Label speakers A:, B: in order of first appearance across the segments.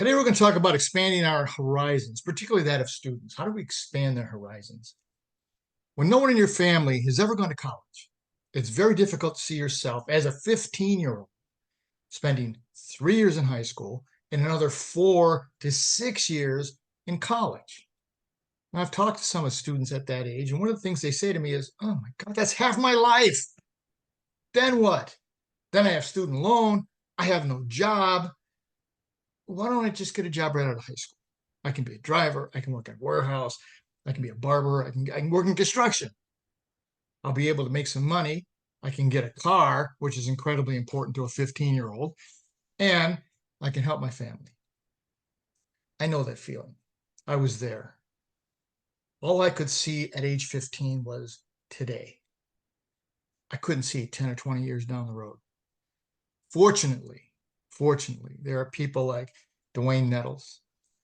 A: Today, we're going to talk about expanding our horizons, particularly that of students. How do we expand their horizons? When no one in your family has ever gone to college, it's very difficult to see yourself as a 15-year-old spending 3 years in high school and another 4 to 6 years in college. Now, I've talked to some of the students at that age, and one of the things they say to me is, "Oh my God, that's half my life. Then what? Then I have student loan. I have no job. Why don't I just get a job right out of high school? I can be a driver. I can work at a warehouse. I can be a barber. I can work in construction. I'll be able to make some money. I can get a car, which is incredibly important to a 15-year-old, and I can help my family." I know that feeling. I was there. All I could see at age 15 was today. I couldn't see 10 or 20 years down the road. Fortunately, there are people like Dwayne Nettles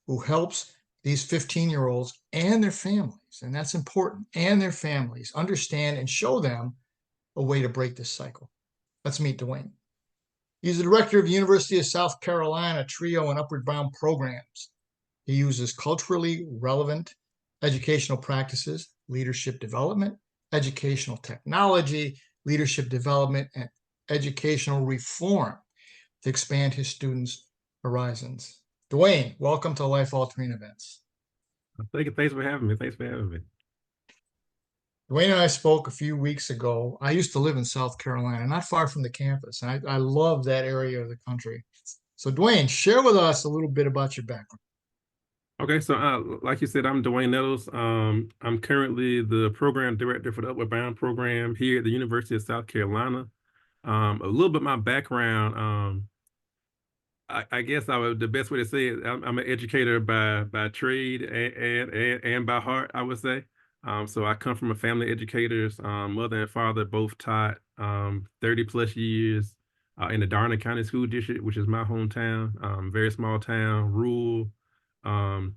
A: who helps these 15-year-olds and their families, and that's important, and their families understand and show them a way to break this cycle. Let's meet Dwayne. He's the director of the University of South Carolina Trio and Upward Bound programs. He uses culturally relevant educational practices, leadership development, educational technology, leadership development, and educational reform to expand his students' horizons. Dwayne, welcome to Life Altering Events.
B: Thank you. Thanks for having me. Thanks for having me.
A: Dwayne and I spoke a few weeks ago. I used to live in South Carolina, not far from the campus, and I love that area of the country. So, Dwayne, share with us a little bit about your background.
B: Okay, so like you said, I'm Dwayne Nettles. I'm currently the program director for the Upward Bound program here at the University of South Carolina. A little bit my background. I guess the best way to say it, I'm an educator by trade and by heart, I would say. So I come from a family of educators. Mother and father both taught 30 plus years in the Darnton County School District, which is my hometown. Very small town, rural, um,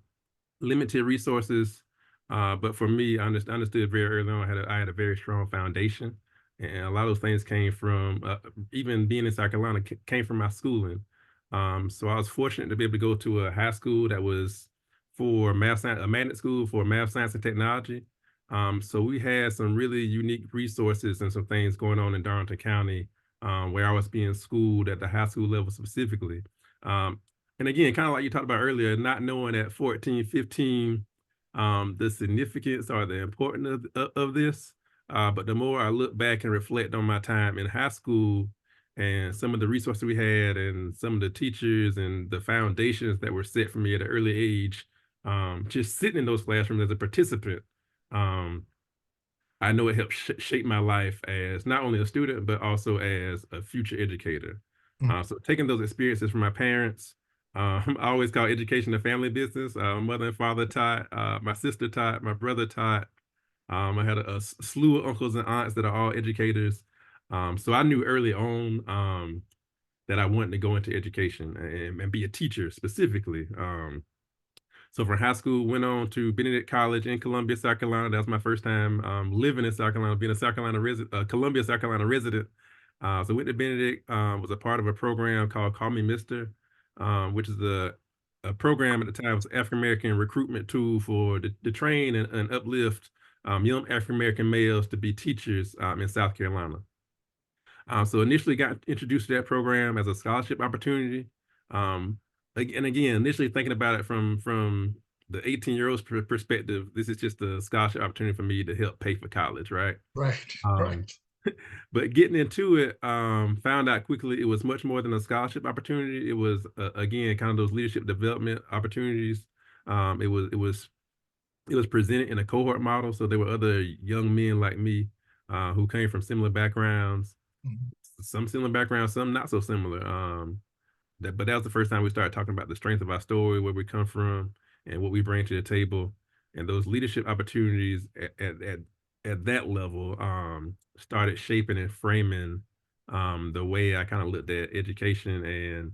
B: limited resources. But for me, I understood very early on I had a very strong foundation, and a lot of those things came from even being in South Carolina came from my schooling. So I was fortunate to be able to go to a high school that was for math science, a magnet school for math, science, and technology. So we had some really unique resources and some things going on in Darnton County, where I was being schooled at the high school level specifically. Um, and again, kind of like you talked about earlier, not knowing at 14, 15, the significance or the importance of this. But the more I look back and reflect on my time in high school and some of the resources we had and some of the teachers and the foundations that were set for me at an early age, just sitting in those classrooms as a participant, um, I know it helped shape my life as not only a student, but also as a future educator. So taking those experiences from my parents, I always call education a family business. Mother and father taught, my sister taught, my brother taught. I had a slew of uncles and aunts that are all educators. So I knew early on that I wanted to go into education and be a teacher specifically. So from high school, went on to Benedict College in Columbia, South Carolina. That was my first time living in South Carolina, being a South Carolina resident, Columbia, South Carolina resident. So went to Benedict, was a part of a program called Call Me Mister, which is a program at the time was African American recruitment tool for to train and uplift young African American males to be teachers in South Carolina. So initially got introduced to that program as a scholarship opportunity. Um, and again, initially thinking about it from the 18-year-old's perspective, this is just a scholarship opportunity for me to help pay for college, right?
A: Right,
B: Um,
A: right.
B: but getting into it, found out quickly it was much more than a scholarship opportunity. It was again kind of those leadership development opportunities. It was presented in a cohort model, so there were other young men like me who came from similar backgrounds,
A: Mhm.
B: some similar backgrounds, some not so similar. But that was the first time we started talking about the strength of our story, where we come from, and what we bring to the table, and those leadership opportunities at that level started shaping and framing the way I kind of looked at education and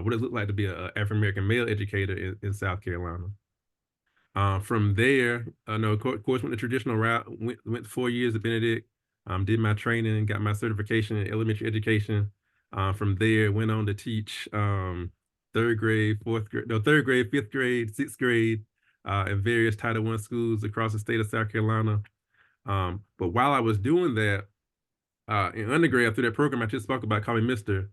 B: what it looked like to be an African American male educator in South Carolina. From there, no, of course, went the traditional route. Went 4 years at Benedict. Did my training, got my certification in elementary education. From there, went on to teach third grade, fourth grade, no, third grade, fifth grade, sixth grade, in various Title I schools across the state of South Carolina. But while I was doing that, in undergrad, through that program I just spoke about, called me Mister,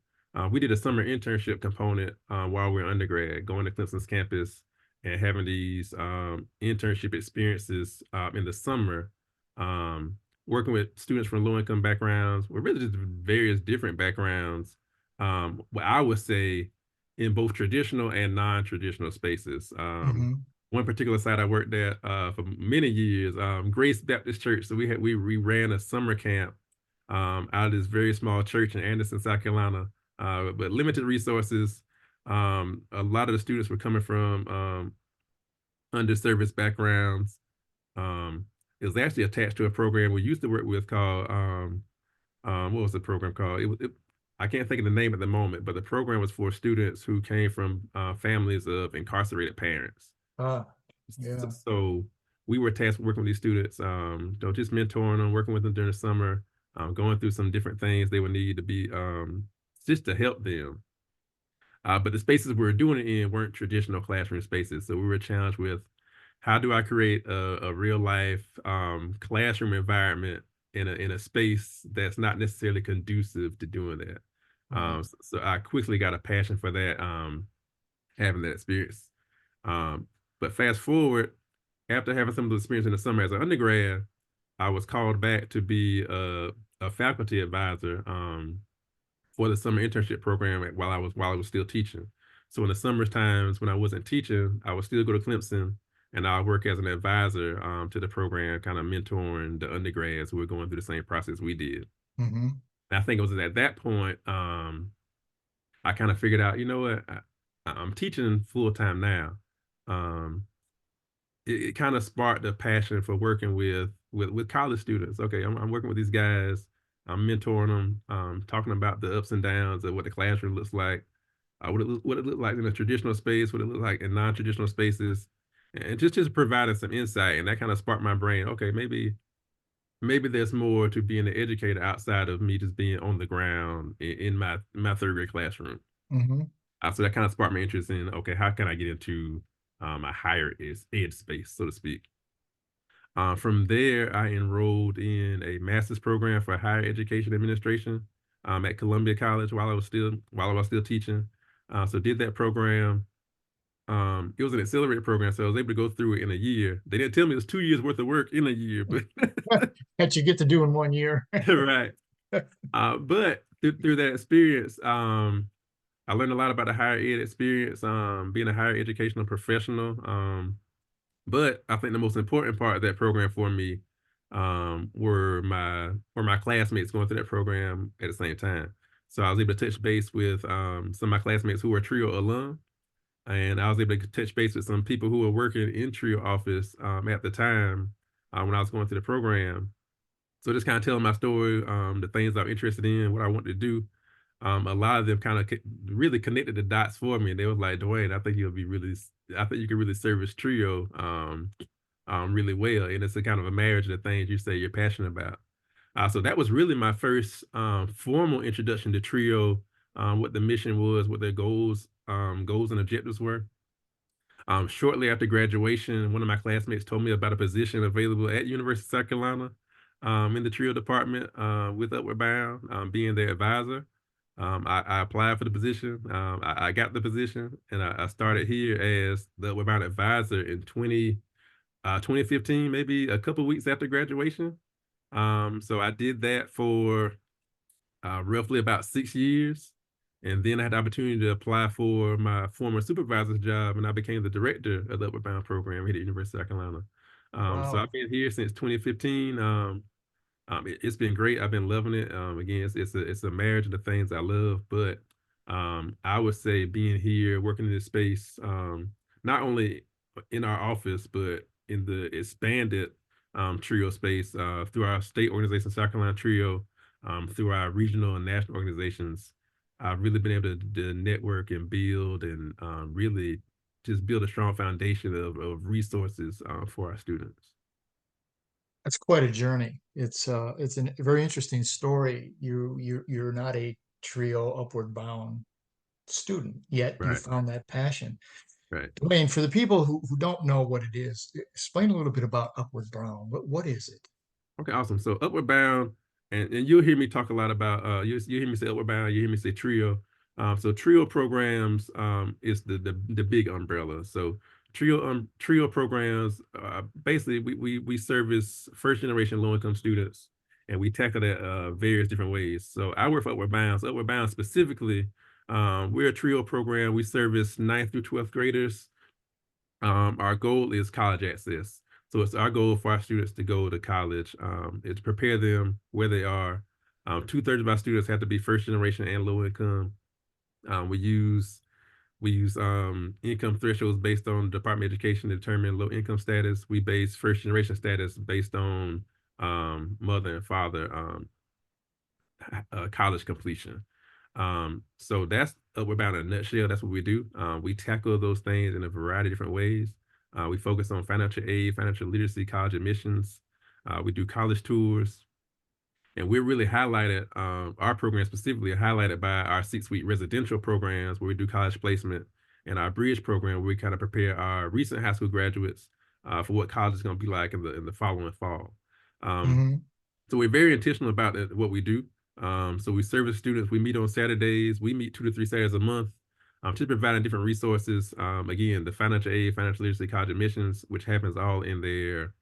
B: we did a summer internship component while we were undergrad, going to Clemson's campus and having these internship experiences in the summer, um, working with students from low-income backgrounds, with really just various different backgrounds. What I would say in both traditional and non-traditional spaces.
A: Hmm.
B: One particular site I worked at for many years, Grace Baptist Church. So we ran a summer camp out of this very small church in Anderson, South Carolina, but limited resources. A lot of the students were coming from underserviced backgrounds. It was actually attached to a program we used to work with called what was the program called? I can't think of the name at the moment, but the program was for students who came from families of incarcerated parents.
A: Ah,
B: So,
A: yeah.
B: so we were tasked with working with these students, just mentoring them, working with them during the summer, going through some different things they would need to be just to help them. But the spaces we were doing it in weren't traditional classroom spaces. So we were challenged with how do I create a real life classroom environment in a space that's not necessarily conducive to doing that.
A: Right.
B: So I quickly got a passion for that, having that experience. Um, but fast forward, after having some of the experience in the summer as an undergrad, I was called back to be a faculty advisor for the summer internship program while I was still teaching. So in the summer times when I wasn't teaching, I would still go to Clemson and I work as an advisor to the program, kind of mentoring the undergrads who were going through the same process we did.
A: Hmm.
B: And I think it was at that point I kind of figured out, you know what, I'm teaching full time now. Um, it kind of sparked a passion for working with college students. Okay, I'm working with these guys. I'm mentoring them, talking about the ups and downs of what the classroom looks like, what it looked like in a traditional space, what it looked like in non-traditional spaces, and just providing some insight. And that kind of sparked my brain. Okay, maybe there's more to being an educator outside of me just being on the ground in my third grade classroom.
A: Hmm.
B: So that kind of sparked my interest in, okay, how can I get into a higher ed space, so to speak. From there, I enrolled in a master's program for higher education administration at Columbia College while I was still teaching. So did that program. It was an accelerated program, so I was able to go through it in a year. They didn't tell me it was 2 years worth of work in a year, but
A: That you get to do in 1 year.
B: right. But through that experience, I learned a lot about the higher ed experience, being a higher educational professional. But I think the most important part of that program for me were my classmates going through that program at the same time. So I was able to touch base with some of my classmates who were Trio alum, and I was able to touch base with some people who were working in Trio office at the time when I was going through the program. So just kind of telling my story, the things I'm interested in, what I want to do. A lot of them kind of really connected the dots for me. And they was like, Dwayne, I think you can really service Trio really well. And it's a kind of a marriage of the things you say you're passionate about. So that was really my first formal introduction to Trio, what the mission was, what their goals and objectives were. Shortly after graduation, one of my classmates told me about a position available at University of South Carolina in the Trio department with Upward Bound, being their advisor. I applied for the position. I got the position, and I started here as the Upward Bound advisor in 2015, maybe a couple weeks after graduation. So I did that for roughly about 6 years. And then I had the opportunity to apply for my former supervisor's job, and I became the director of the Upward Bound program here at the University of South Carolina. So
A: Wow.
B: I've been here since 2015. It's been great. I've been loving it. Again, it's a marriage of the things I love, but I would say being here, working in this space, not only in our office, but in the expanded Trio space through our state organization, South Carolina Trio, through our regional and national organizations, I've really been able to network and build and really just build a strong foundation of resources for our students.
A: That's quite a journey. It's a very interesting story. You're not a Trio Upward Bound student, yet you
B: Right,
A: found that passion.
B: right.
A: Dwayne, for the people who don't know what it is, explain a little bit about Upward Bound. What is it?
B: Okay, awesome. So Upward Bound, and you'll hear me talk a lot about you hear me say Upward Bound, you hear me say Trio. So Trio programs is the big umbrella. So Trio programs basically we service first generation low income students, and we tackle that various different ways. So I work for Upward Bound. So Upward Bound specifically, we're a Trio program. We service ninth through 12th graders. Our goal is college access. So it's our goal for our students to go to college, is to prepare them where they are. Two-thirds of our students have to be first generation and low income. We use income thresholds based on Department of Education to determine low income status. We base first generation status based on mother and father college completion. So that's we're about in a nutshell. That's what we do. We tackle those things in a variety of different ways. We focus on financial aid, financial literacy, college admissions. We do college tours, and we're really highlighted. Our program specifically are highlighted by our C-suite residential programs where we do college placement, and our bridge program where we kind of prepare our recent high school graduates for what college is going to be like in the following fall. Um,
A: Hmm.
B: so we're very intentional about what we do. So we service students. We meet on Saturdays. We meet 2 to 3 Saturdays a month, to providing different resources. Again, the financial aid, financial literacy, college admissions, which happens all in their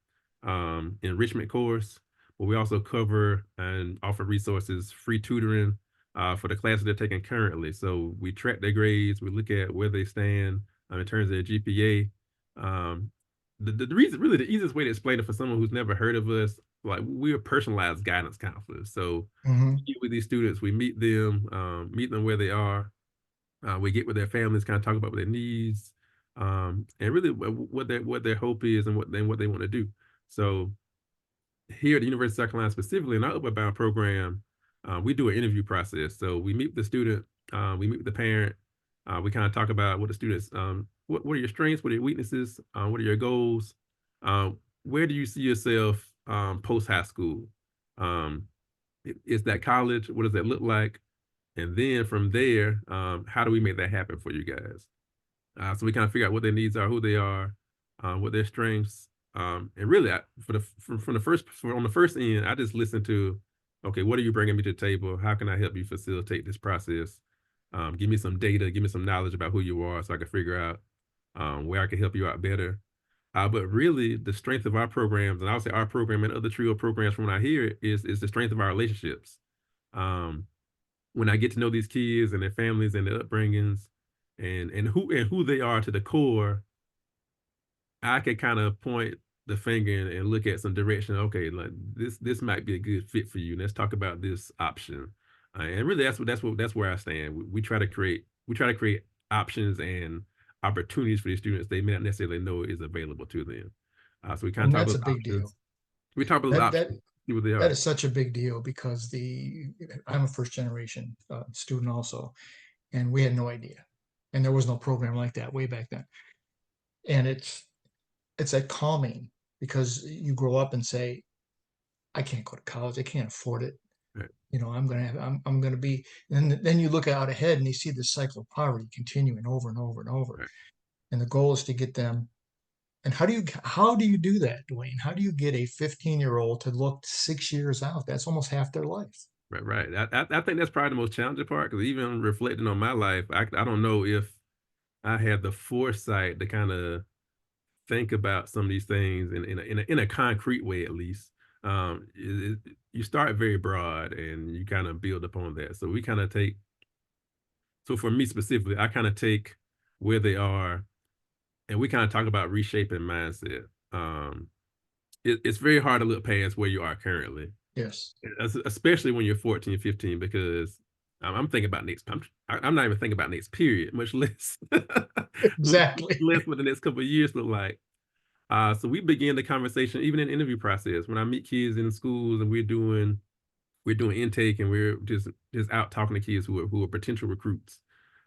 B: enrichment course. But we also cover and offer resources, free tutoring for the classes they're taking currently. So we track their grades. We look at where they stand in terms of their GPA. The reason, really, the easiest way to explain it for someone who's never heard of us, like we're personalized guidance counselors. So
A: Hmm.
B: we meet with these students, we meet them where they are. We get with their families, kind of talk about their needs, and really what their hope is and what they want to do. So here at the University of South Carolina, specifically in our Upward Bound program, we do an interview process. So we meet with the student, we meet with the parent, we kind of talk about what the students, what are your strengths, what are your weaknesses, what are your goals, where do you see yourself post high school? Um, is that college? What does that look like? And then from there, how do we make that happen for you guys? So we kind of figure out what their needs are, who they are, what their strengths, and really, from the on the first end, I just listen to, okay, what are you bringing me to the table? How can I help you facilitate this process? Give me some data, give me some knowledge about who you are, so I can figure out where I can help you out better. But really, the strength of our programs, and I'll say our program and other trio programs from what I hear is the strength of our relationships. Um, when I get to know these kids and their families and their upbringings and who they are to the core, I can kind of point the finger and look at some direction. Okay, like this might be a good fit for you. Let's talk about this option. And really, that's where I stand. We try to create options and opportunities for these students they may not necessarily know is available to them. So we kind of
A: And
B: talk
A: that's
B: about
A: a big deal.
B: options. We talk about those
A: That that
B: options, see what they
A: that
B: are.
A: is such a big deal because I'm a first generation student also, and we had no idea, and there was no program like that way back then. And it's that calming because you grow up and say, I can't go to college, I can't afford it.
B: Right,
A: I'm gonna be, and then you look out ahead and you see the cycle of poverty continuing over and over and over.
B: right.
A: And the goal is to get them. And how do you do that, Dwayne? How do you get a 15-year-old to look 6 years out? That's almost half their life.
B: Right, right. I think that's probably the most challenging part because even reflecting on my life, I don't know if I had the foresight to kind of think about some of these things in a concrete way at least. You start very broad and you kind of build upon that. So we kind of take. So for me specifically, I kind of take where they are, and we kind of talk about reshaping mindset. It's very hard to look past where you are currently,
A: Yes,
B: especially when you're 14, 15, because I'm thinking about next. I'm not even thinking about next period, much less, much
A: exactly.
B: less what the next couple of years look like. So we begin the conversation even in the interview process when I meet kids in schools and we're doing intake and we're just out talking to kids who are potential recruits.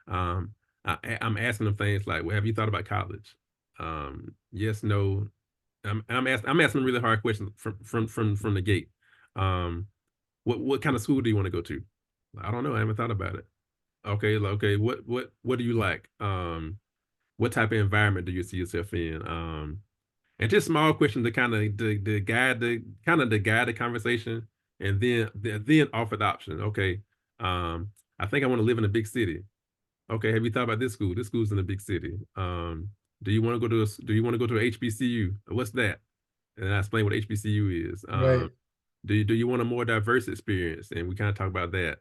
B: Um, I'm asking them things like, "Well, have you thought about college?" Yes, no. I'm asking them really hard questions from the gate. Um, what kind of school do you want to go to? I don't know. I haven't thought about it. Okay, okay. What do you like? What type of environment do you see yourself in? And just small questions to kind of the guide the guide the conversation, and then offer the option. Okay, I think I want to live in a big city. Okay, have you thought about this school? This school's in a big city. Do you want to go to do you want to go to a HBCU? What's that? And I explain what HBCU is.
A: Right.
B: Do you want a more diverse experience? And we kind of talk about that.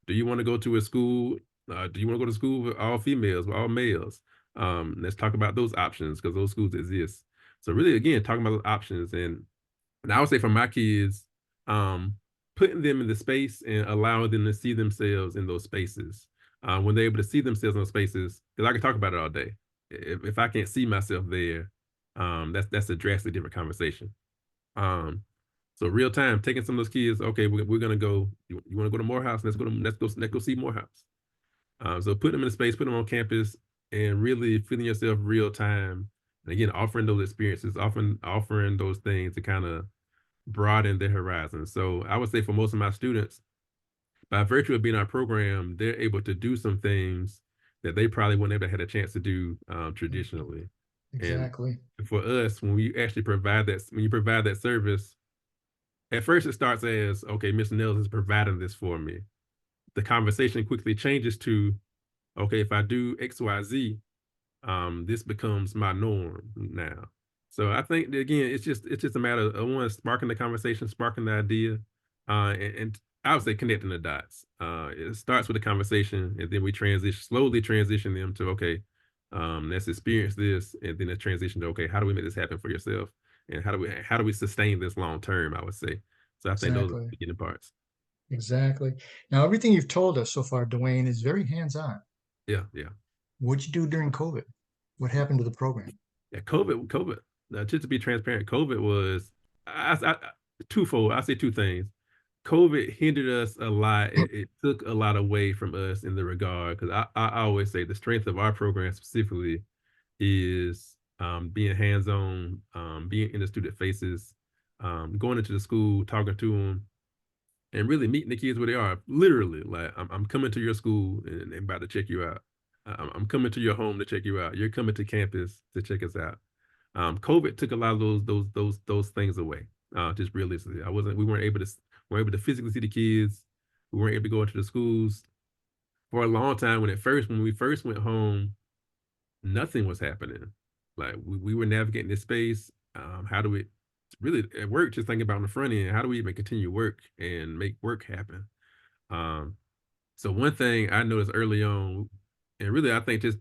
B: Do you want to go to a school? Do you want to go to school with all females, with all males? Let's talk about those options because those schools exist. So really, again, talking about those options, and I would say for my kids, um, putting them in the space and allowing them to see themselves in those spaces. When they're able to see themselves in those spaces, because I can talk about it all day. If I can't see myself there, that's a drastically different conversation. Um, so real time, taking some of those kids. Okay, we're gonna go. You want to go to Morehouse? Let's go see Morehouse. So put them in a space, put them on campus, and really feeling yourself real time. And again, offering those experiences, often offering those things to kind of broaden their horizons. So I would say for most of my students, by virtue of being our program, they're able to do some things that they probably wouldn't have had a chance to do traditionally. And
A: Exactly.
B: for us, when we actually provide that, when you provide that service, at first it starts as, okay, Mr. Nettles is providing this for me. The conversation quickly changes to, okay, if I do X, Y, Z, this becomes my norm now. So I think that, again, it's just a matter of one sparking the conversation, sparking the idea, and I would say connecting the dots. It starts with a conversation, and then we slowly transition them to okay, let's experience this, and then it transition to okay, how do we make this happen for yourself, and how do we sustain this long term? I would say. So I think those are the
A: Exactly.
B: beginning parts.
A: Exactly. Now, everything you've told us so far, Dwayne, is very hands-on.
B: Yeah, yeah.
A: What'd you do during COVID? What happened to the program?
B: Yeah, COVID. Just to be transparent, COVID was I twofold. I say two things. COVID hindered us a lot. It took a lot away from us in the regard because I always say the strength of our program specifically is being hands-on, being in the student faces, going into the school, talking to them, and really meeting the kids where they are. Literally, like I'm coming to your school and about to check you out. I'm coming to your home to check you out. You're coming to campus to check us out. COVID took a lot of those things away. Just realistically, we weren't able to physically see the kids. We weren't able to go into the schools for a long time. When we first went home, nothing was happening. Like we were navigating this space. How do we really at work? Just thinking about on the front end, how do we even continue work and make work happen? Um, so one thing I noticed early on, and really I think just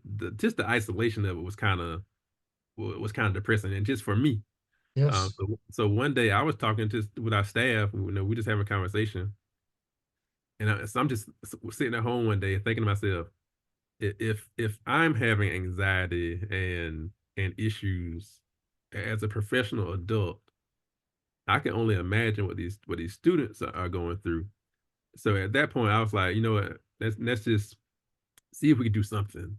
B: the isolation of it was kind of depressing, and just for me.
A: Yes.
B: So one day I was talking just with our staff, we just having a conversation, and so I'm just sitting at home one day thinking to myself, if I'm having anxiety and issues as a professional adult, I can only imagine what these students are going through. So at that point, I was like, you know what, let's just see if we can do something.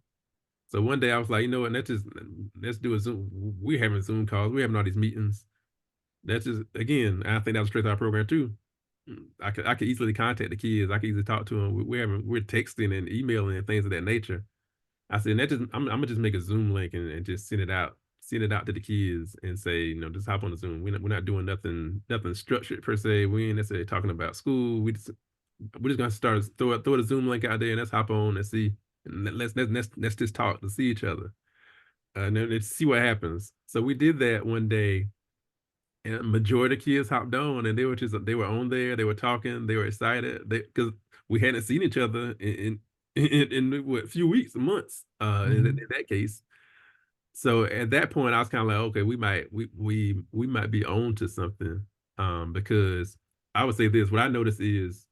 B: So one day I was like, you know what, let's do a Zoom. We're having Zoom calls. We're having all these meetings. That's just again, I think that was straight to our program too. I could easily contact the kids. I could easily talk to them. We're texting and emailing and things of that nature. I said, I'm gonna just make a Zoom link and just send it out to the kids and say, just hop on the Zoom. We're not doing nothing structured per se. We ain't necessarily talking about school. We're just gonna start throw the Zoom link out there and let's hop on and see. And let's just talk to see each other and then let's see what happens. So we did that one day, and majority of kids hopped on, and they were on there, they were talking, they were excited, because we hadn't seen each other in what, a few weeks, months, in
A: Mhm.
B: that case. So at that point, I was kind of like, okay, we might be on to something, because I would say this. What I noticed is,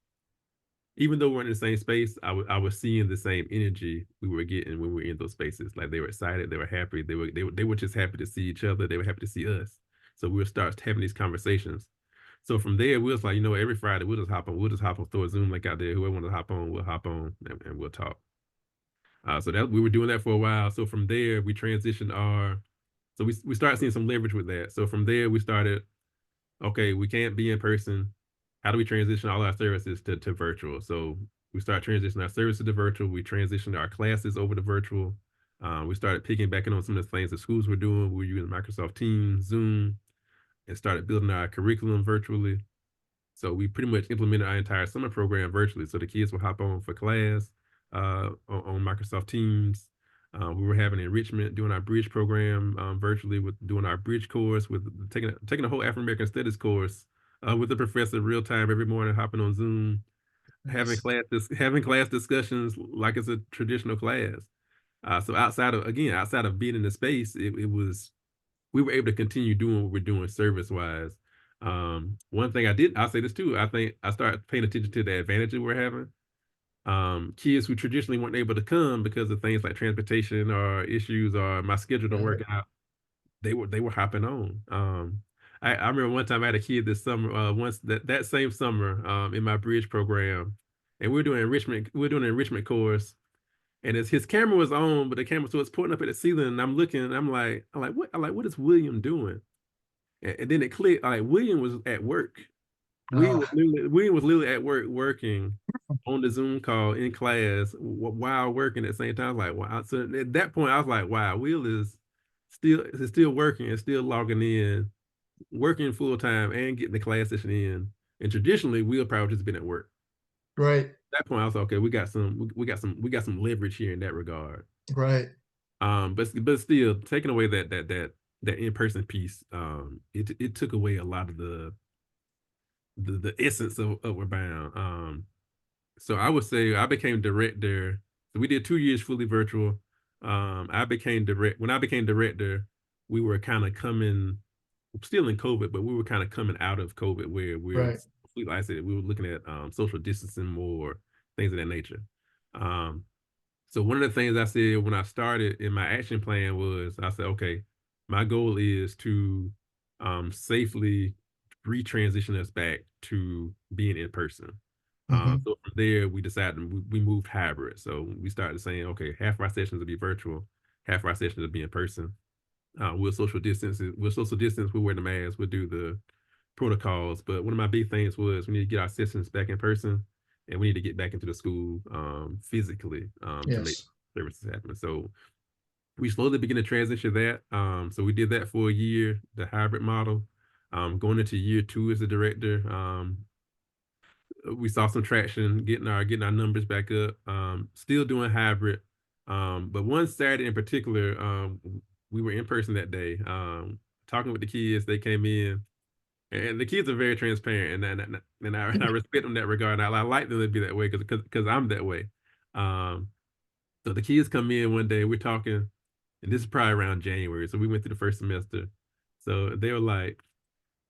B: even though we're in the same space, I was seeing the same energy we were getting when we were in those spaces. Like they were excited, they were happy, they were just happy to see each other. They were happy to see us. So we would start having these conversations. So from there, we was like, every Friday we'll just hop on, throw a Zoom link out there. Whoever want to hop on, we'll hop on and we'll talk. So that we were doing that for a while. So from there, we started seeing some leverage with that. So from there, we started, okay, we can't be in person. How do we transition all our services to virtual? So We started transitioning our services to virtual. We transitioned our classes over to virtual. We started picking back in on some of the things that schools were doing. We were using Microsoft Teams, Zoom, and started building our curriculum virtually. So we pretty much implemented our entire summer program virtually. So the kids would hop on for class on Microsoft Teams. We were having enrichment, doing our bridge program virtually, with doing our bridge course, with taking a whole African American Studies course with the professor real time every morning, hopping on Zoom,
A: Nice.
B: having class discussions like it's a traditional class. So outside of being in the space, it was we were able to continue doing what we're doing service wise. One thing I'll say this too. I think I started paying attention to the advantages we're having. Kids who traditionally weren't able to come because of things like transportation or issues or my schedule don't work
A: Right.
B: out, they were hopping on. I remember one time I had a kid this summer, once that same summer, in my bridge program, and we are doing an enrichment course, and his camera was on, but the camera so it's pointing up at the ceiling, and I'm looking, and what is William doing? And then it clicked, like William was at work.
A: Oh,
B: William was literally at work working on the Zoom call in class while working at the same time. Like, wow. So at that point, I was like, wow, Will is still working and still logging in, working full time and getting the class session in. And traditionally, Will probably just been at work.
A: right.
B: At that point, I was like, okay, we got some leverage here in that regard.
A: Right.
B: But still, taking away that in-person piece, it took away a lot of the essence of We're Bound. So I would say I became director. So we did 2 years fully virtual. When I became director, we were kind of coming, still in COVID, but we were kind of coming out of COVID where we're
A: Right.
B: completely isolated. We were looking at social distancing more, things of that nature. Um, so one of the things I said when I started in my action plan was I said, okay, my goal is to safely retransition us back to being in person.
A: Hmm.
B: So from there, we decided we moved hybrid. So we started saying, okay, half of our sessions will be virtual, half of our sessions will be in person. We'll social distance, we'll wear the mask, we'll do the protocols. But one of my big things was we need to get our sessions back in person, and we need to get back into the school physically to make
A: Yes.
B: services happen. So we slowly begin to transition that. So we did that for a year, the hybrid model. Going into year two as a director, we saw some traction, getting our numbers back up. Still doing hybrid, but one Saturday in particular, we were in person that day, talking with the kids. They came in, and the kids are very transparent, and I respect them in that regard. I like them to be that way because I'm that way. Um, so the kids come in one day, we're talking, and this is probably around January. So we went through the first semester. So they were like,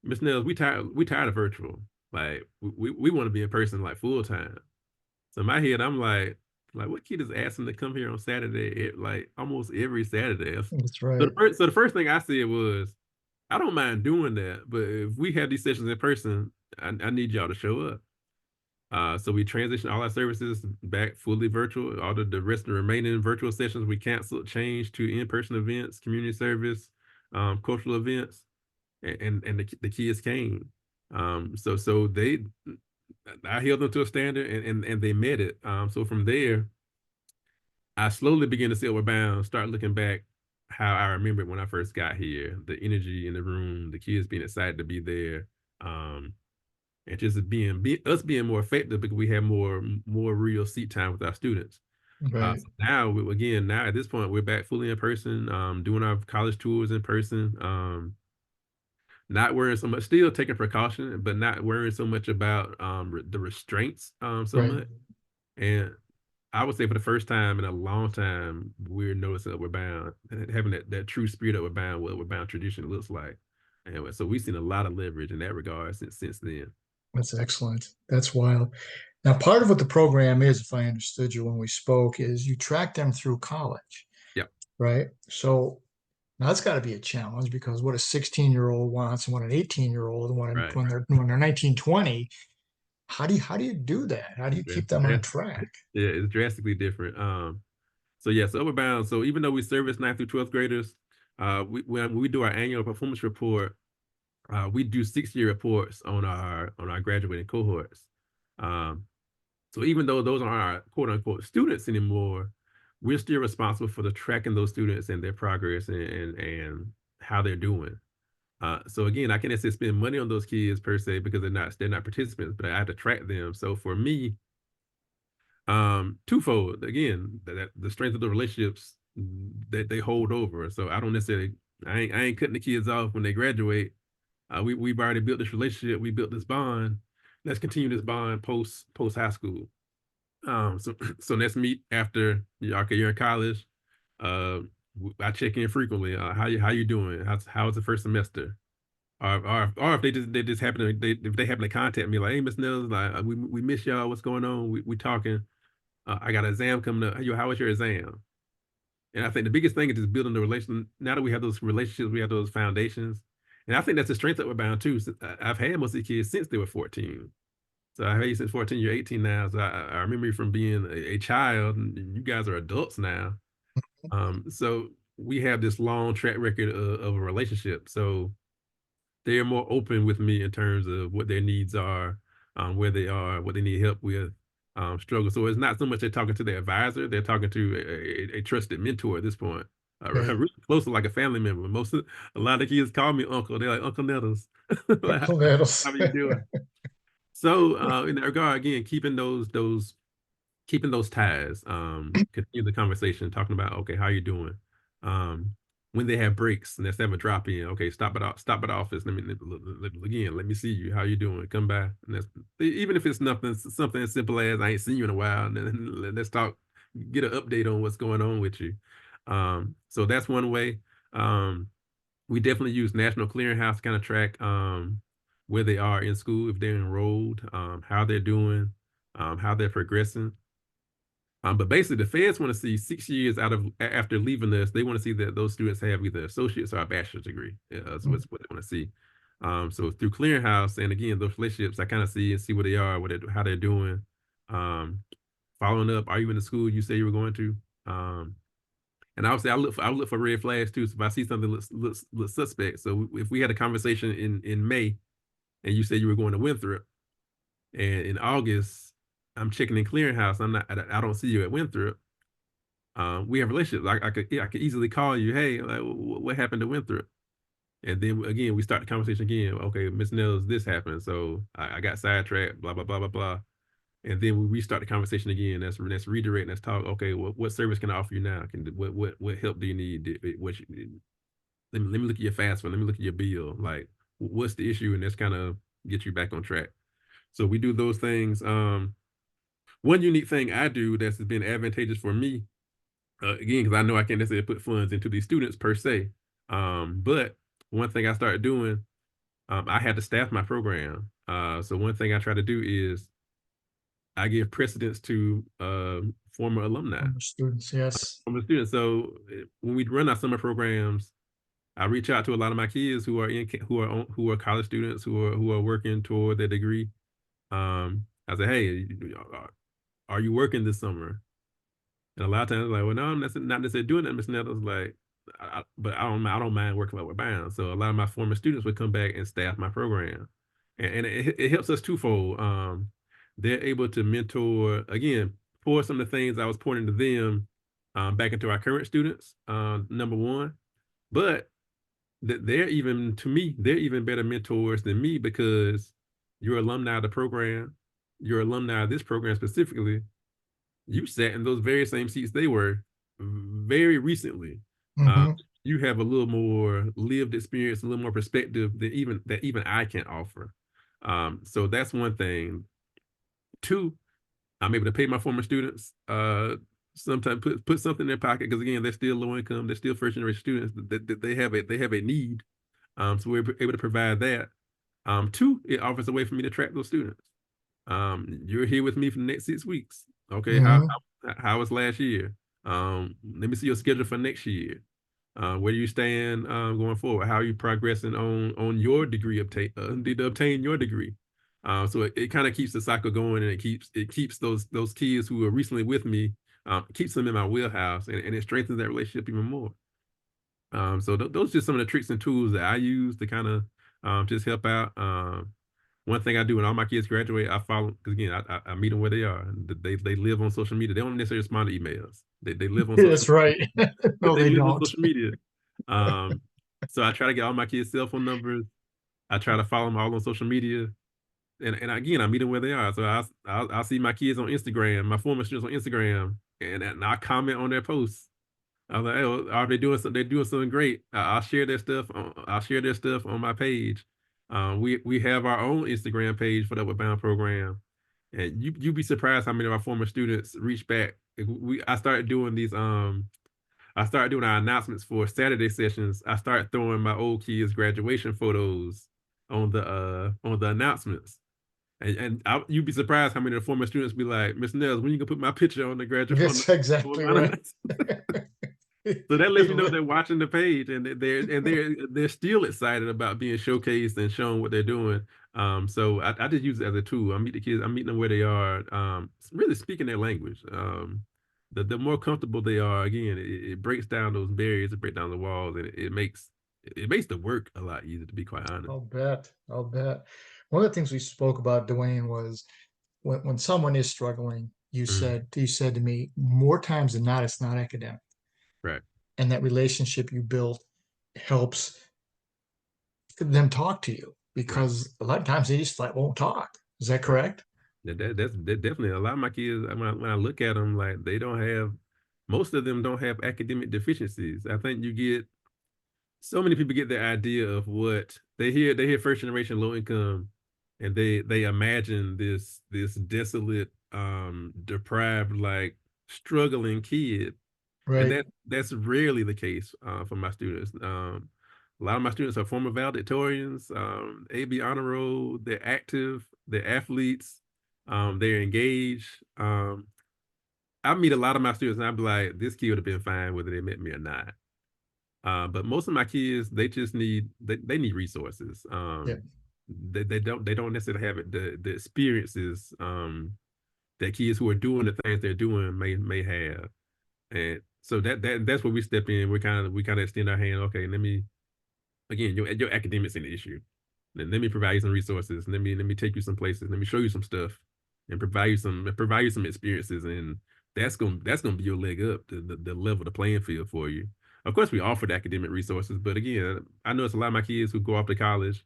B: Miss Nels, we tired of virtual. Like we want to be in person like full time. So in my head, I'm like what kid is asking to come here on Saturday, like almost every Saturday?
A: That's
B: So
A: right.
B: the first thing I said was, I don't mind doing that, but if we have these sessions in person, I need y'all to show up. So we transitioned all our services back fully virtual. All the rest of the remaining virtual sessions we canceled, changed to in-person events, community service, cultural events, and the kids came. So I held them to a standard, and they met it. So from there, I slowly began to see Outward Bound, start looking back how I remembered when I first got here, the energy in the room, the kids being excited to be there. Um, and just us being more effective because we have more real seat time with our students.
A: Right.
B: So now at this point we're back fully in person, doing our college tours in person, not worrying so much, still taking precaution, but not worrying so much about the restraints so
A: Right.
B: much. And I would say for the first time in a long time, we're noticing that we're bound, having that true spirit of we're bound, what we're bound tradition looks like. And so we've seen a lot of leverage in that regard since then.
A: That's excellent. That's wild. Now, part of what the program is, if I understood you when we spoke, is you track them through college,
B: Yeah,
A: right? So now that's got to be a challenge because what a 16-year-old wants and what an 18-year-old
B: right.
A: when they're 19, 20, how do you do that? How do you
B: Yeah,
A: keep them on track?
B: yeah, it's drastically different. So Upward Bound. So even though we service 9th through 12th graders, when we do our annual performance report, we do 6-year reports on our graduating cohorts. Um, So even though those aren't our quote unquote students anymore, we're still responsible for the tracking those students and their progress and how they're doing. So again, I can't necessarily spend money on those kids per se because they're not participants, but I have to track them. So for me, twofold. Again, that the strength of the relationships that they hold over. So I don't necessarily I ain't cutting the kids off when they graduate. We've already built this relationship. We built this bond. Let's continue this bond post high school. So so let's meet after okay, you're in college. Uh, I check in frequently. How you doing? How's the first semester? Or if they just happen to if they happen to contact me like, hey, Miss Nels, like we miss y'all. What's going on? We talking. I got an exam coming up. Hey, how was your exam? And I think the biggest thing is just building the relation. Now that we have those relationships, we have those foundations. And I think that's the strength that we're bound to. I've had most of the kids since they were 14. So I've had you since 14, you're 18 now. So I remember you from being a child, and you guys are adults now. So we have this long track record of a relationship. So they're more open with me in terms of what their needs are, where they are, what they need help with, struggle. So it's not so much they're talking to their advisor; they're talking to a trusted mentor at this point,
A: Okay.
B: really close to like a family member. A lot of kids call me uncle. They're like Uncle Nettles. Like,
A: Uncle Nettles.
B: how are you doing? So in that regard, again, keeping those ties, continue the conversation, talking about, okay, how you doing? Um, when they have breaks, and let's have a drop in. Okay, stop at the office. Again, let me see you. How you doing? Come by. And that's even if it's something as simple as I ain't seen you in a while, and then let's talk, get an update on what's going on with you. So that's one way. We definitely use National Clearinghouse to kind of track where they are in school, if they're enrolled, how they're doing, how they're progressing. But basically, the feds want to see 6 years after leaving us. They want to see that those students have either associates or a bachelor's degree. That's what they want to see. So through Clearinghouse, and again, those relationships, I kind of see where they are, how they're doing. Um, Following up, are you in the school you say you were going to? And obviously, I look for red flags too. So if I see something looks suspect, so if we had a conversation in May, and you said you were going to Winthrop, and in August, I'm checking in Clearinghouse. I don't see you at Winthrop. We have relationships. I could easily call you. Hey, like, what happened to Winthrop? And then again, we start the conversation again. Okay, Miss Nels, this happened, so I got sidetracked. Blah blah blah blah blah. And then we restart the conversation again. That's redirect. Let's talk. Okay, what service can I offer you now? What help do you need? Let me look at your FAFSA. Let me look at your bill. Like, what's the issue? And that's kind of get you back on track. So we do those things. One unique thing I do that's been advantageous for me, again, because I know I can't necessarily put funds into these students per se. But one thing I started doing, I had to staff my program. So one thing I try to do is I give precedence to former alumni,
A: Former students, yes.
B: former students. So when we run our summer programs, I reach out to a lot of my kids who are college students who are working toward their degree. I say, hey, are you working this summer? And a lot of times, like, well, no, I'm not necessarily doing that, Miss Nettles. Like, but I don't mind working like we're bound. So a lot of my former students would come back and staff my program, and it helps us twofold. They're able to mentor again, pour some of the things I was pouring into them, back into our current students. Number one, but they're even to me, they're even better mentors than me because you're alumni of the program, you're alumni of this program specifically, you sat in those very same seats they were very recently. Uh,
A: Hmm.
B: you have a little more lived experience, a little more perspective that even I can offer. So that's one thing. Two, I'm able to pay my former students. Sometimes put something in their pocket because again, they're still low income. They're still first generation students. They have a need. So we're able to provide that. Two, it offers a way for me to track those students. You're here with me for the next 6 weeks. Okay,
A: Hmm.
B: how was last year? Let me see your schedule for next year. Where do you stand going forward? How are you progressing on your degree to obtain your degree? So it kind of keeps the cycle going, and it keeps those kids who are recently with me, keeps them in my wheelhouse, and it strengthens that relationship even more. So those are just some of the tricks and tools that I use to kind of just help out. one thing I do when all my kids graduate, I follow because again, I meet them where they are. They live on social media. They don't necessarily respond to emails. They live on social
A: That's
B: media,
A: right.
B: but
A: No,
B: they
A: they
B: live on
A: don't.
B: social media. Um, so I try to get all my kids' cell phone numbers. I try to follow them all on social media. And again, I meet them where they are. So I'll see my kids on Instagram, my former students on Instagram, and I comment on their posts. I was like, oh, are they doing something? They're doing something great. I'll share their stuff. I'll share their stuff on my page. We have our own Instagram page for the Upward Bound program, and you'd be surprised how many of our former students reach back. I started doing our announcements for Saturday sessions. I started throwing my old kids' graduation photos on the announcements. You'd be surprised how many of the former students be like, Miss Nels, when you gonna put my picture on the graduate
A: That's
B: on
A: exactly
B: my
A: right.
B: announcements? So that lets you know they're watching the page and they're still excited about being showcased and shown what they're doing. So I just use it as a tool. I meet the kids, I meet them where they are, really speaking their language. The more comfortable they are, again, it breaks down those barriers, it breaks down the walls, and it makes the work a lot easier, to be quite honest.
A: I'll bet. I'll bet. One of the things we spoke about, Dwayne, was when someone is struggling,
B: Mhm.
A: you said to me, more times than not, it's not academic.
B: Right.
A: And that relationship you built helps them talk to you
B: Right.
A: because a lot of times they just flat won't talk. Is that
B: Right.
A: correct?
B: That's definitely a lot of my kids. When I look at them, like they don't have, most of them don't have academic deficiencies. I think you get so many people get the idea of what they hear first generation low income, and they imagine this desolate, deprived, like struggling kid, and
A: Right.
B: that's rarely the case for my students. A lot of my students are former valedictorians, AB honor roll. They're active, they're athletes, they're engaged. I meet a lot of my students, and I'd be like, this kid would have been fine whether they met me or not. But most of my kids, they just they need resources.
A: Yeah.
B: They don't necessarily have it, the experiences that kids who are doing the things they're doing may have. And so that's where we step in. We kind of extend our hand. Okay, let me, again, your academics in the issue. Then let me provide you some resources. Let me take you some places. Let me show you some stuff, and provide you some experiences. And that's gonna be your leg up, the level the playing field for you. Of course, we offer the academic resources, but again, I know it's a lot of my kids who go off to college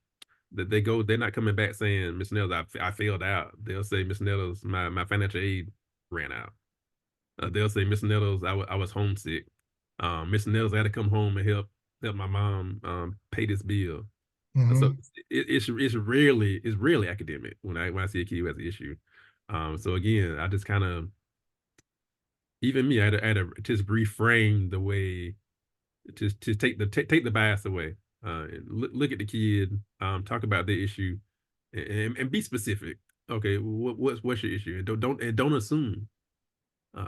B: that they're not coming back saying, Miss Nettles, I failed out. They'll say, Miss Nettles, my financial aid ran out. They'll say, Miss Nettles, I was homesick. Miss Nettles, I had to come home and help my mom pay this bill. So
A: Hmm.
B: it's rarely academic when I see a kid who has an issue. So again, I just kind of, even me, I had to just reframe the way, to take the bias away. And look at the kid, talk about the issue, and be specific. Okay, what's your issue? And don't assume.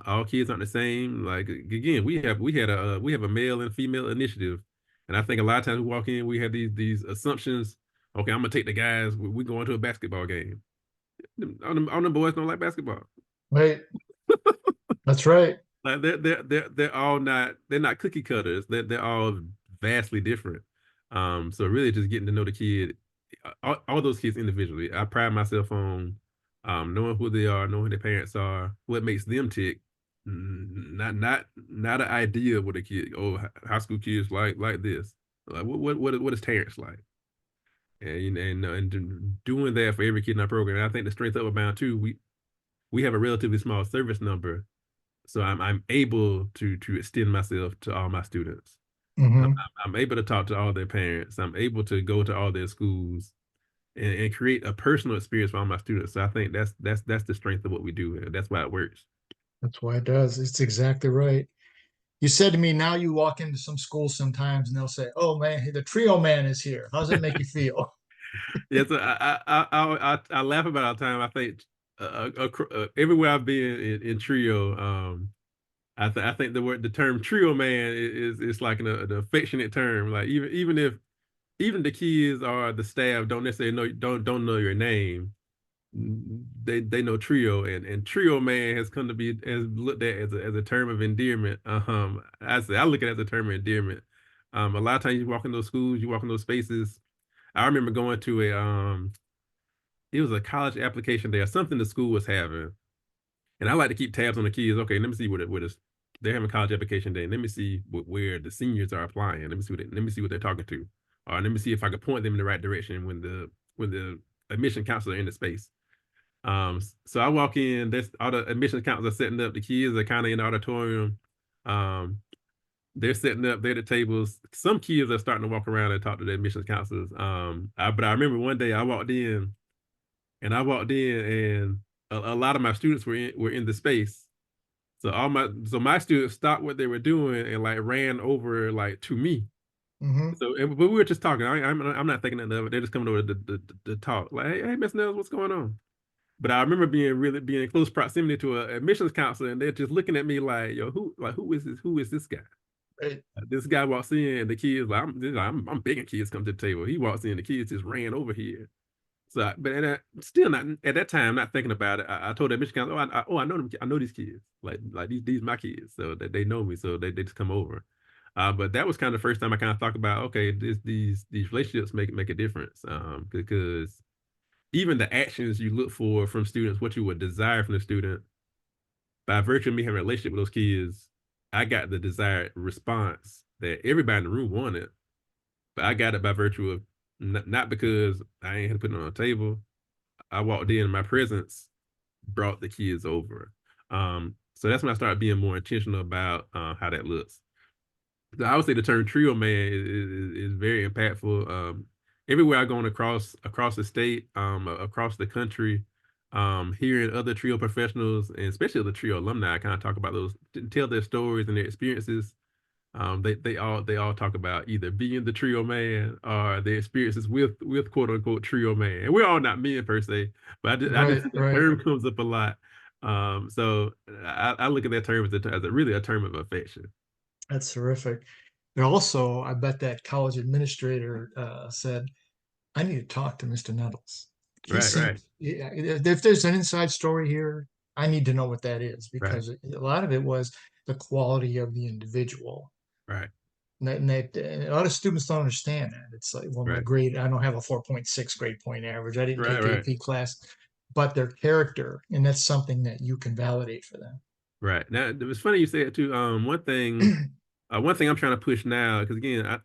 B: All kids aren't the same. Like again, we have a male and female initiative, and I think a lot of times we walk in, we have these assumptions. Okay, I'm gonna take the guys. We going to a basketball game. All them boys don't like basketball.
A: Right. That's right.
B: Like they're all not, they're not cookie cutters. They're all vastly different. So really just getting to know the kid, all those kids individually. I pride myself on knowing who they are, knowing who their parents are, what makes them tick. Not an idea of what a kid, oh, high school kids like this. Like what is Terrence like? And doing that for every kid in our program. And I think the strength of Bound too, we have a relatively small service number, so I'm able to extend myself to all my students.
A: Hmm.
B: I'm able to talk to all their parents. I'm able to go to all their schools, and create a personal experience for all my students. So I think that's the strength of what we do, and that's why it works.
A: That's why it does. It's exactly right. You said to me, now you walk into some schools sometimes and they'll say, "Oh man, the trio man is here." How does that make you feel?
B: Yeah, so I laugh about our time. I think everywhere I've been in trio, I think the term trio man is like an affectionate term. Like even if even the kids or the staff don't necessarily don't know your name, they know trio, and trio man has come to be, as looked at as a term of endearment. I look at it as a term of endearment. A lot of times you walk in those schools, you walk in those spaces. I remember going to it was a college application day or something the school was having. And I like to keep tabs on the kids. Okay, let me see what is they're having college application day. Let me see where the seniors are applying. Let me see what they're talking to. Or let me see if I can point them in the right direction when the admission counselor are in the space. So I walk in, there's all the admission counselors are setting up, the kids are kind of in the auditorium. Um, they're setting up, they're at the tables. Some kids are starting to walk around and talk to the admissions counselors. But I remember one day I walked in and a lot of my students were in the space. So my students stopped what they were doing and like ran over like to me.
A: Hmm.
B: But we were just talking. I'm not thinking nothing of it. They're just coming over to talk. Like, hey, Miss Nels, what's going on? But I remember being in close proximity to an admissions counselor, and they're just looking at me like, yo, who is this? Who is this guy?
A: Right.
B: This guy walks in, and the kids like, I'm begging kids come to the table. He walks in, the kids just ran over here. Still not at that time, not thinking about it. I told that Michigan, I know them. I know these kids. Like these my kids, so that they know me, so they just come over. But that was kind of the first time I kind of thought about, okay, these relationships make a difference. Because even the actions you look for from students, what you would desire from the student, by virtue of me having a relationship with those kids, I got the desired response that everybody in the room wanted, but I got it by virtue of not because I ain't had to put it on a table. I walked in, my presence brought the kids over. So that's when I started being more intentional about how that looks. So I would say the term trio man is very impactful. Everywhere I go across the state, across the country, hearing other trio professionals and especially the trio alumni kind of talk about those, tell their stories and their experiences. They all talk about either being the trio man or their experiences with quote unquote trio man. And we're all not men per se, but I just
A: Right.
B: the
A: Right.
B: term comes up a lot. So I look at that term as a really a term of affection.
A: That's terrific. And also, I bet that college administrator said, I need to talk to Mr. Nettles. He
B: Right, right,
A: seems, yeah, if there's an inside story here, I need to know what that is
B: right,
A: because a lot of it was the quality of the individual.
B: right,
A: And a lot of students don't understand that. It's like, well, my
B: right,
A: grade, I don't have a 4.6 grade point average. I didn't
B: right,
A: take
B: right,
A: AP class, but their character, and that's something that you can validate for them.
B: right. Now it was funny you said it too. One thing I'm trying to push now, because again,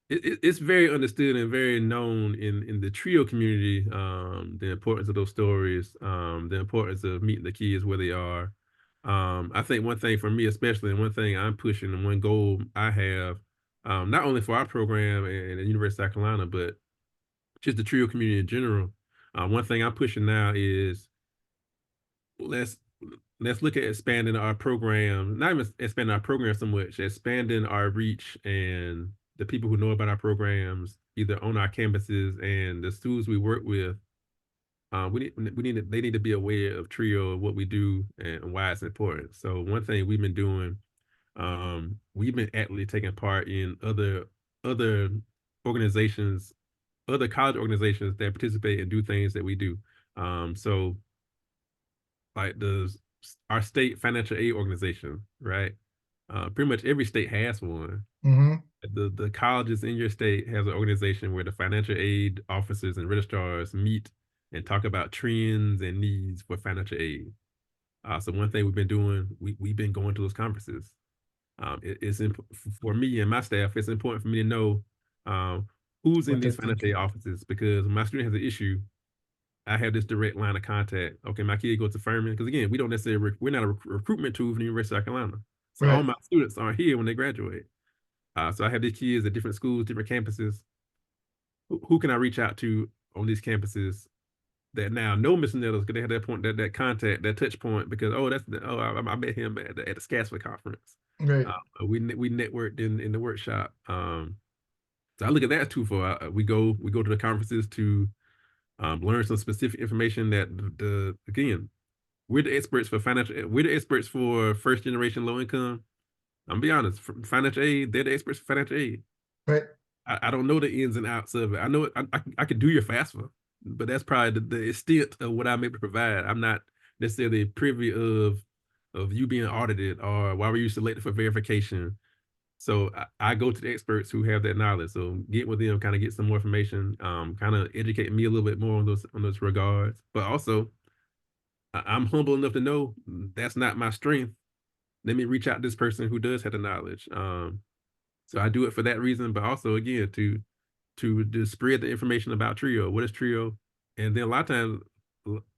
B: it's very understood and very known in the trio community, the importance of those stories, the importance of meeting the kids where they are. I think one thing for me especially, and one thing I'm pushing, and one goal I have, not only for our program and the University of South Carolina, but just the trio community in general. One thing I'm pushing now is let's let's look at expanding our program, not even expanding our program so much, expanding our reach and the people who know about our programs, either on our campuses and the schools we work with. They need to be aware of Trio, what we do, and why it's important. So one thing we've been doing, we've been actively taking part in other organizations, other college organizations that participate and do things that we do. So like our state financial aid organization, right? Pretty much every state has one.
A: Hmm.
B: The colleges in your state has an organization where the financial aid officers and registrars meet and talk about trends and needs for financial aid. So one thing we've been doing, we've been going to those conferences. For me and my staff, it's important for me to know who's in
A: What they're
B: these financial aid
A: thinking.
B: offices because when my student has an issue, I have this direct line of contact. Okay, my kid goes to Furman because again, we don't necessarily we're not a recruitment tool from the University of South Carolina. So all
A: Right.
B: my students aren't here when they graduate. So I have these kids at different schools, different campuses. Who can I reach out to on these campuses that now know Mr. Nettles because they have that point, that contact, that touch point because I met him at the Scasford conference.
A: Right.
B: We networked in the workshop. So I look at that too. We go to the conferences to learn some specific information that again we're the experts for financial. We're the experts for first generation low income. I'm gonna be honest. Financial aid, they're the experts for financial aid.
A: Right.
B: I don't know the ins and outs of it. I know it, I could do your FAFSA, but that's probably the extent of what I'm able to provide. I'm not necessarily privy of you being audited or why were you selected for verification. So I go to the experts who have that knowledge. So get with them, kind of get some more information, kind of educate me a little bit more on those regards. But also, I'm humble enough to know that's not my strength. Let me reach out to this person who does have the knowledge. So I do it for that reason, but also again to spread the information about Trio. What is Trio? And then a lot of times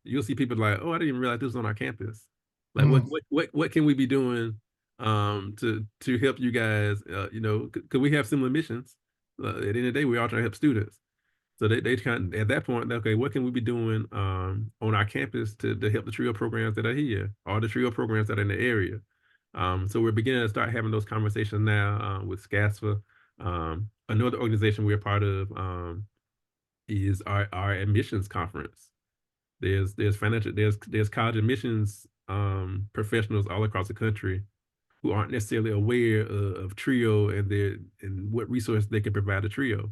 B: you'll see people like, oh, I didn't even realize this was on our campus. Like
A: Mm,
B: what can we be doing to help you guys? You know, could we have similar missions? At the end of the day, we're all trying to help students. So they kind of at that point, okay, what can we be doing on our campus to help the Trio programs that are here, or the Trio programs that are in the area? So we're beginning to start having those conversations now with SCASFA. Another organization we're part of is our admissions conference. There's financial there's college admissions professionals all across the country who aren't necessarily aware of Trio and their and what resources they can provide to Trio,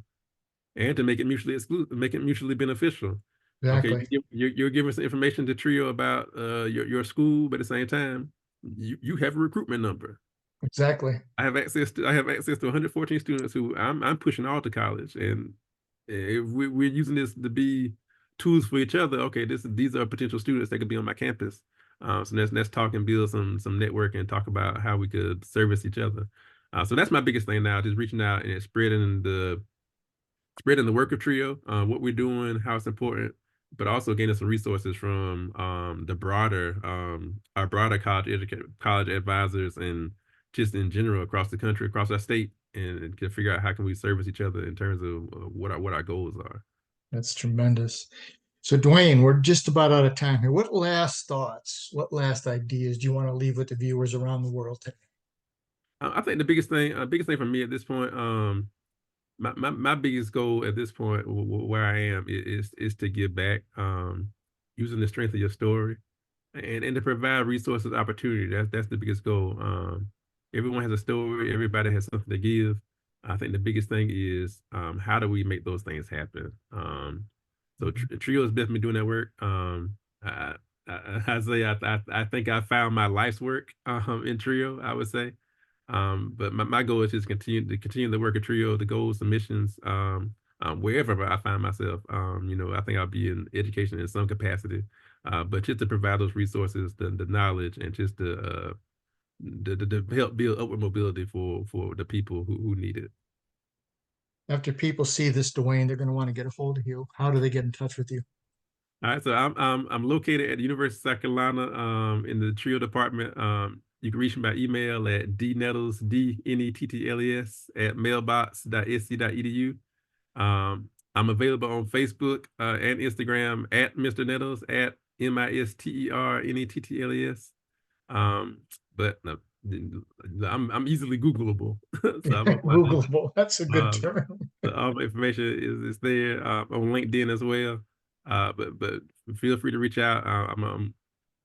B: and to make it mutually exclusive, make it mutually beneficial. Okay,
A: exactly.
B: you're giving some information to Trio about your school, but at the same time, you have a recruitment number.
A: Exactly.
B: I have access to 114 students who I'm pushing all to college, and if we're using this to be tools for each other. Okay, these are potential students that could be on my campus. So let's talk and build some network and talk about how we could service each other. So that's my biggest thing now, just reaching out and spreading the work of Trio, what we're doing, how it's important, but also gaining some resources from the broader, our broader college advisors, and just in general across the country, across our state, and can figure out how can we service each other in terms of what our goals are.
A: That's tremendous. So, Dwayne, we're just about out of time here. What last thoughts, what last ideas do you want to leave with the viewers around the world today?
B: I think the biggest thing for me at this point, my biggest goal at this point, where I am, is to give back, using the strength of your story and to provide resources, opportunity. That's the biggest goal. Everyone has a story. Everybody has something to give. I think the biggest thing is how do we make those things happen? So Trio is definitely doing that work. I, I say I think I found my life's work in Trio, I would say. But my goal is just continue the work of Trio, the goals, the missions, wherever I find myself. You know, I think I'll be in education in some capacity, but just to provide those resources, the knowledge, and just to help build upward mobility for the people who need it.
A: After people see this, Dwayne, they're going to want to get a hold of you. How do they get in touch with you?
B: All right, so I'm located at the University of South Carolina, in the Trio department. You can reach me by email at dnettles, DNETTLES, at mailbox.sc.edu. I'm available on Facebook and Instagram at Mr. Nettles, at MISTERNETTLES. But I'm easily Googleable, so I'm on my
A: Googleable. That's a good
B: um,
A: term.
B: so all my information is there on LinkedIn as well. But feel free to reach out.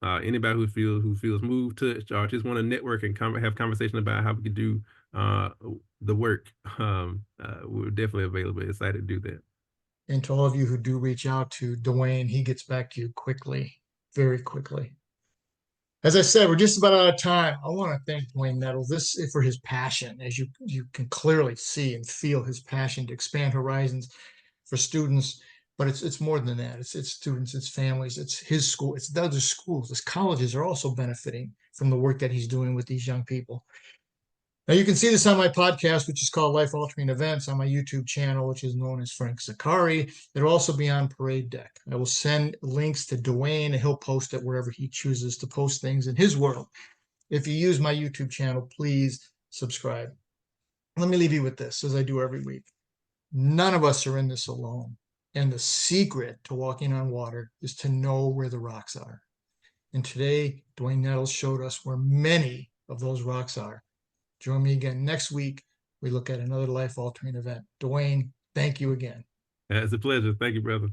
B: Anybody who feels moved, touched, or just want to network and have conversation about how we can do uh, the work. We're definitely available. Excited to do that.
A: And to all of you who do reach out to Dwayne, he gets back to you quickly, very quickly. As I said, we're just about out of time. I want to thank Dwayne Nettles this for his passion, as you can clearly see and feel his passion to expand horizons for students. But it's more than that. It's students, it's families, it's his school, it's the other schools. His colleges are also benefiting from the work that he's doing with these young people. Now you can see this on my podcast, which is called Life Altering Events, on my YouTube channel, which is known as Frank Zakari. It'll also be on Parade Deck. I will send links to Dwayne, and he'll post it wherever he chooses to post things in his world. If you use my YouTube channel, please subscribe. Let me leave you with this, as I do every week. None of us are in this alone. And the secret to walking on water is to know where the rocks are. And today, Dwayne Nettles showed us where many of those rocks are. Join me again next week. We look at another life altering event. Dwayne, thank you again.
B: It's a pleasure. Thank you, brother.